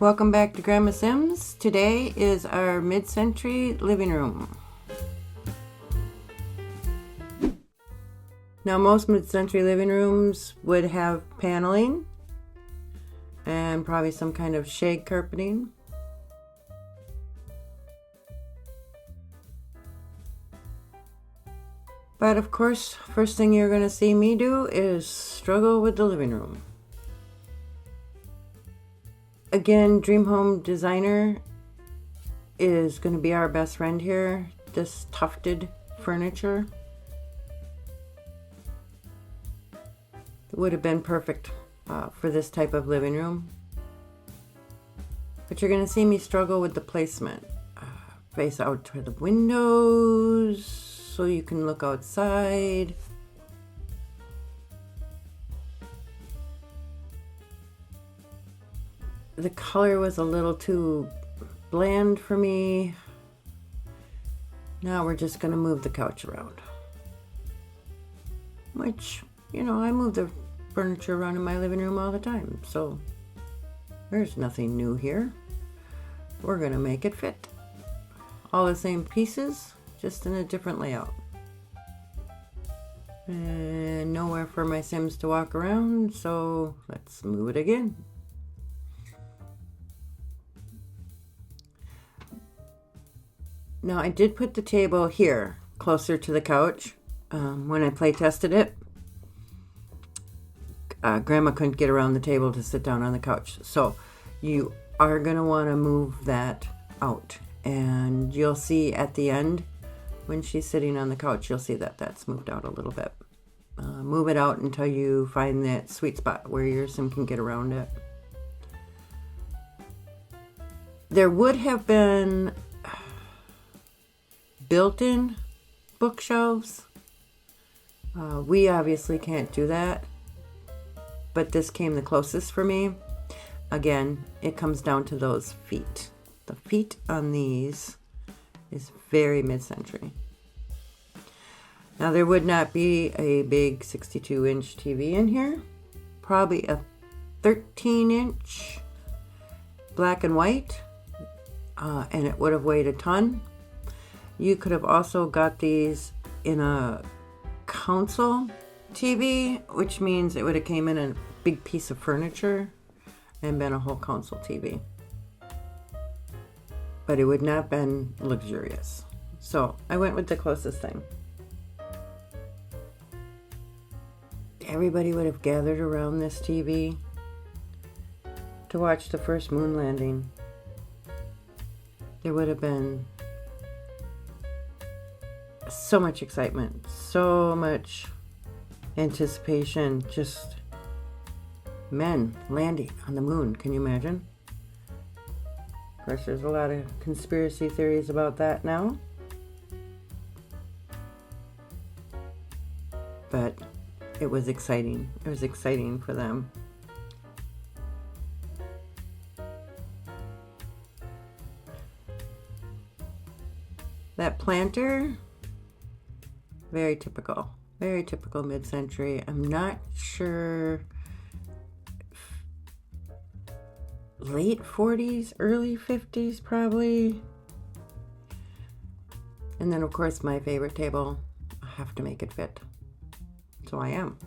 Welcome back to GrandmaSims. Today is our mid-century living room. Now most mid-century living rooms would have paneling and probably some kind of shade carpeting. But of course, first thing you're going to see me do is struggle with the living room. Again, Dream Home Designer is going to be our best friend here. This tufted furniture would have been perfect for this type of living room. But you're going to see me struggle with the placement. Face out to the windows so you can look outside. The color was a little too bland for me. Now we're just going to move the couch around. Which, you know, I move the furniture around in my living room all the time. So there's nothing new here. We're going to make it fit. All the same pieces, just in a different layout. And nowhere for my Sims to walk around, so let's move it again. Now I did put the table here, closer to the couch. When I play tested it, Grandma couldn't get around the table to sit down on the couch. So you are going to want to move that out. And you'll see at the end, when she's sitting on the couch, you'll see that that's moved out a little bit. Move it out until you find that sweet spot where your Sim can get around it. There would have been built-in bookshelves. We obviously can't do that, but this came the closest for me. Again, it comes down to those feet. The feet on these is very mid-century. Now there would not be a big 62-inch TV in here. Probably a 13-inch black and white, and it would have weighed a ton. You could have also got these in a console TV, which means it would have came in a big piece of furniture and been a whole console TV. But it would not have been luxurious. So I went with the closest thing. Everybody would have gathered around this TV to watch the first moon landing. There would have been so much excitement, so much anticipation, just men landing on the moon. Can you imagine? Of course, there's a lot of conspiracy theories about that now. But it was exciting. It was exciting for them. That planter, very typical mid-century. I'm not sure, late 40s, early 50s probably. And then of course my favorite table, I have to make it fit. So I am.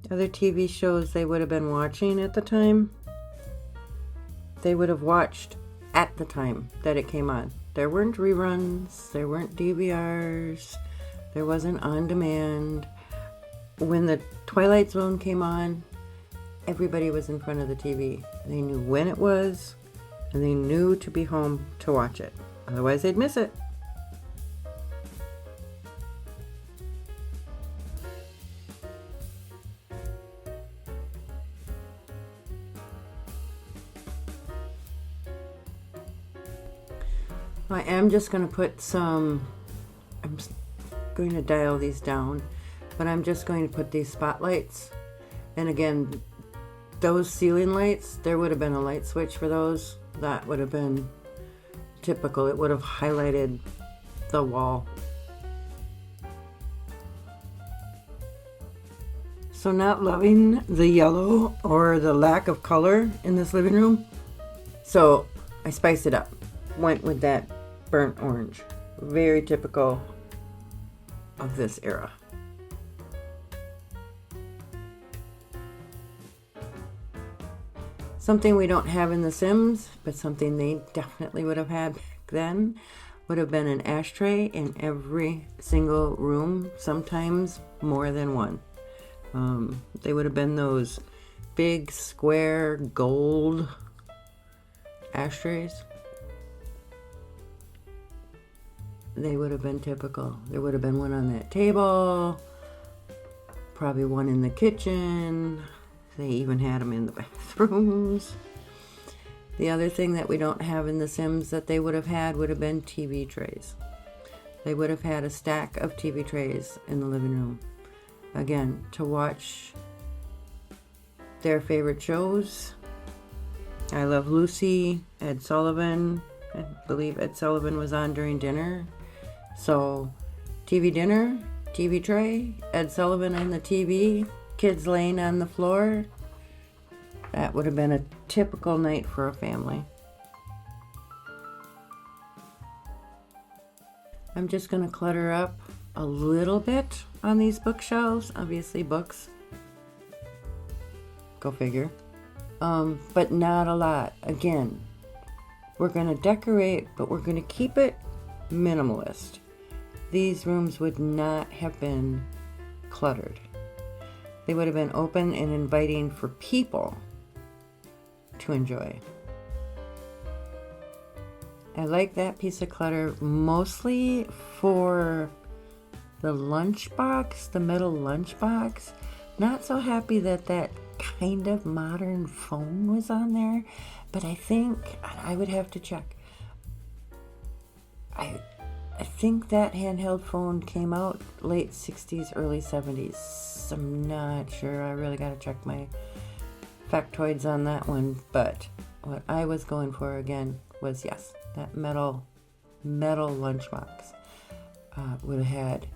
Other TV shows they would have been watching at the time, they would have watched at the time that it came on. There weren't reruns, there weren't DVRs, there wasn't on demand. When the Twilight Zone came on, everybody was in front of the TV. They knew when it was, and they knew to be home to watch it. Otherwise they'd miss it. I am just going to put some, I'm going to dial these down, but I'm just going to put these spotlights. And again, those ceiling lights, there would have been a light switch for those. That would have been typical. It would have highlighted the wall. So not loving the yellow or the lack of color in this living room. So I spiced it up. Went with that burnt orange. Very typical of this era. Something we don't have in The Sims, but something they definitely would have had back then, would have been an ashtray in every single room, sometimes more than one. They would have been those big square gold ashtrays. They would have been typical. There would have been one on that table, probably one in the kitchen. They even had them in the bathrooms. The other thing that we don't have in The Sims that they would have had would have been TV trays. They would have had a stack of TV trays in the living room. Again, to watch their favorite shows. I Love Lucy, Ed Sullivan. I believe Ed Sullivan was on during dinner. So, TV dinner, TV tray, Ed Sullivan on the TV, kids laying on the floor. That would have been a typical night for a family. I'm just going to clutter up a little bit on these bookshelves. Obviously books. Go figure. But not a lot. Again, we're going to decorate, but we're going to keep it minimalist. These rooms would not have been cluttered. They would have been open and inviting for people to enjoy. I like that piece of clutter mostly for the lunchbox, the metal lunchbox. Not so happy that that kind of modern phone was on there, but I think I would have to check. I think that handheld phone came out late 60s, early 70s. I'm not sure. I really got to check my factoids on that one. But what I was going for again was, yes, that metal lunchbox would have had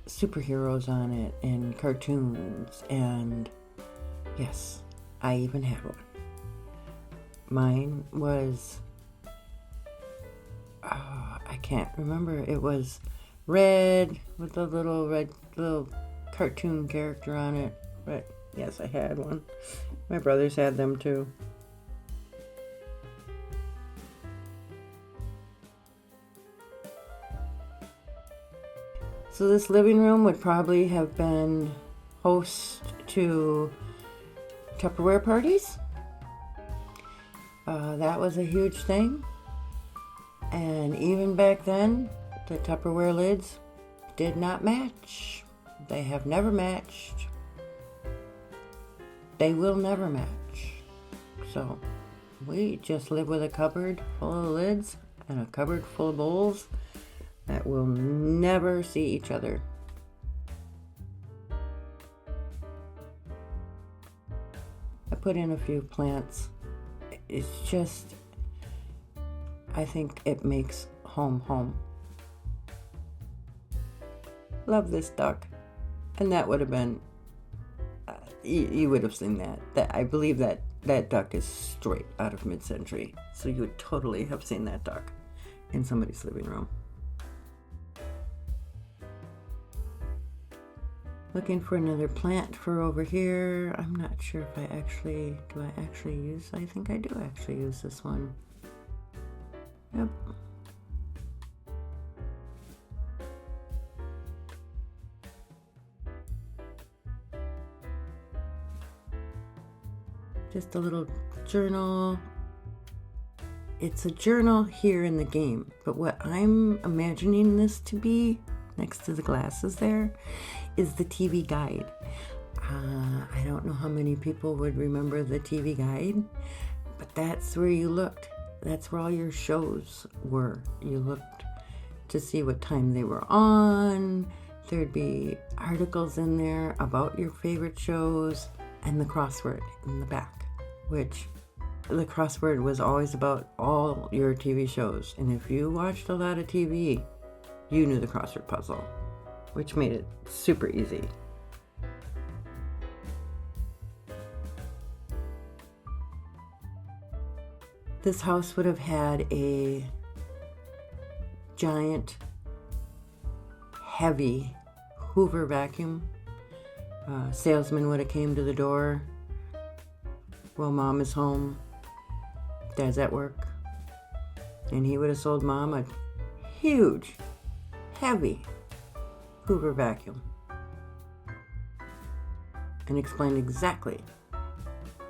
superheroes on it and cartoons. And yes, I even had one. Mine was... I can't remember. It was red with a little cartoon character on it. But yes, I had one. My brothers had them too. So this living room would probably have been host to Tupperware parties. That was a huge thing. And even back then, the Tupperware lids did not match. They have never matched. They will never match. So we just live with a cupboard full of lids and a cupboard full of bowls that will never see each other. I put in a few plants. It's just... I think it makes home. Love this duck. And that would have been, you would have seen that. I believe that duck is straight out of Midcentury. So you would totally have seen that duck in somebody's living room. Looking for another plant for over here. I'm not sure if I think I do actually use this one. Yep. Just a little journal. It's a journal here in the game, but what I'm imagining this to be, next to the glasses there, is the TV guide. I don't know how many people would remember the TV guide, but that's where you looked. That's where all your shows were. You looked to see what time they were on. There'd be articles in there about your favorite shows and the crossword in the back, which the crossword was always about all your TV shows. And if you watched a lot of TV, you knew the crossword puzzle, which made it super easy. This house would have had a giant, heavy Hoover vacuum. Salesman would have came to the door while Mom is home. Dad's at work. And he would have sold Mom a huge, heavy Hoover vacuum. And explained exactly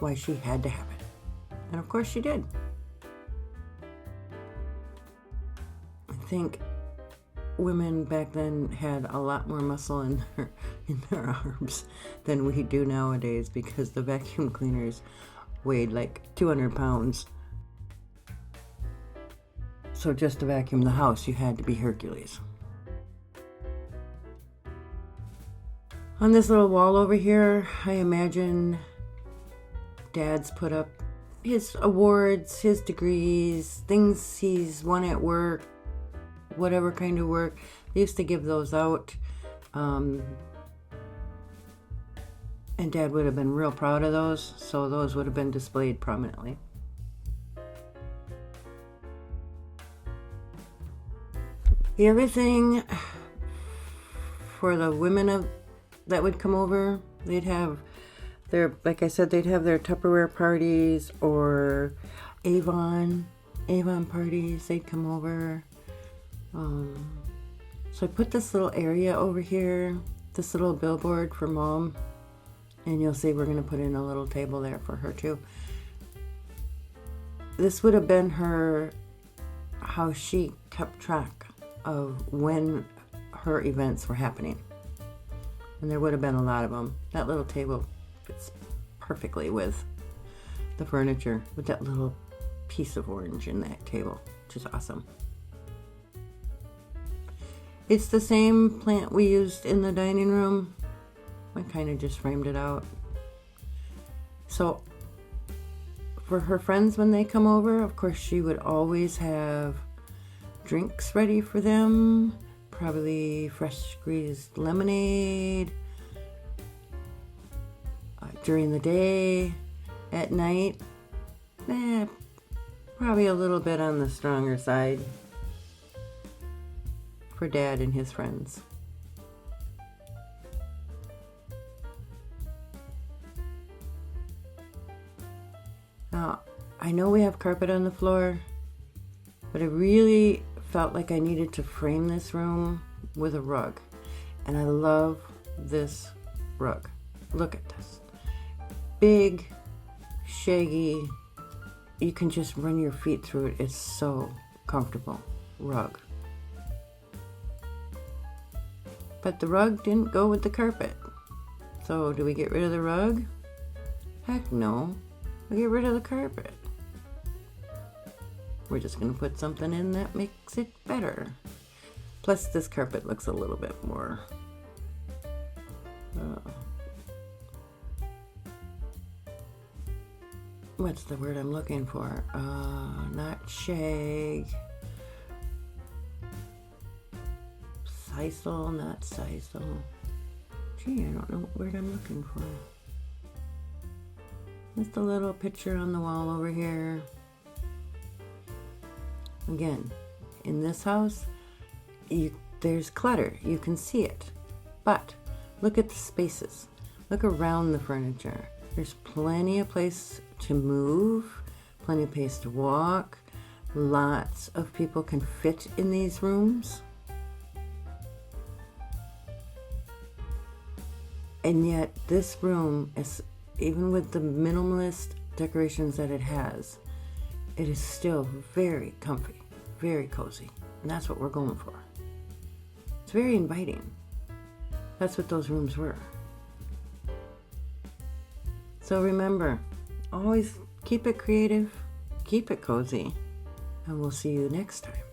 why she had to have it. And of course she did. I think women back then had a lot more muscle in their arms than we do nowadays, because the vacuum cleaners weighed like 200 pounds. So just to vacuum the house, you had to be Hercules. On this little wall over here, I imagine Dad's put up his awards, his degrees, things he's won at work, whatever kind of work. They used to give those out. And Dad would have been real proud of those, so those would have been displayed prominently. Everything for the women that would come over, they'd have their, like I said, they'd have their Tupperware parties or Avon parties. They'd come over. So I put this little area over here, this little billboard for Mom, and you'll see we're going to put in a little table there for her too. This would have been how she kept track of when her events were happening. And there would have been a lot of them. That little table fits perfectly with the furniture, with that little piece of orange in that table, which is awesome. It's the same plant we used in the dining room. I kind of just framed it out. So for her friends when they come over, of course she would always have drinks ready for them. Probably fresh squeezed lemonade. During the day, at night, probably a little bit on the stronger side for Dad and his friends. Now, I know we have carpet on the floor, but I really felt like I needed to frame this room with a rug. And I love this rug. Look at this. Big, shaggy, you can just run your feet through it. It's so comfortable. Rug. But the rug didn't go with the carpet. So do we get rid of the rug? Heck no. We get rid of the carpet. We're just going to put something in that makes it better. Plus this carpet looks a little bit more what's the word I'm looking for? Not shag. Sisal, not sisal. Gee, I don't know what word I'm looking for. Just a little picture on the wall over here. Again, in this house, there's clutter. You can see it. But look at the spaces. Look around the furniture. There's plenty of place to move, plenty of place to walk. Lots of people can fit in these rooms. And yet this room is, even with the minimalist decorations that it has, it is still very comfy, very cozy. And that's what we're going for. It's very inviting. That's what those rooms were. So remember, always keep it creative, keep it cozy, and we'll see you next time.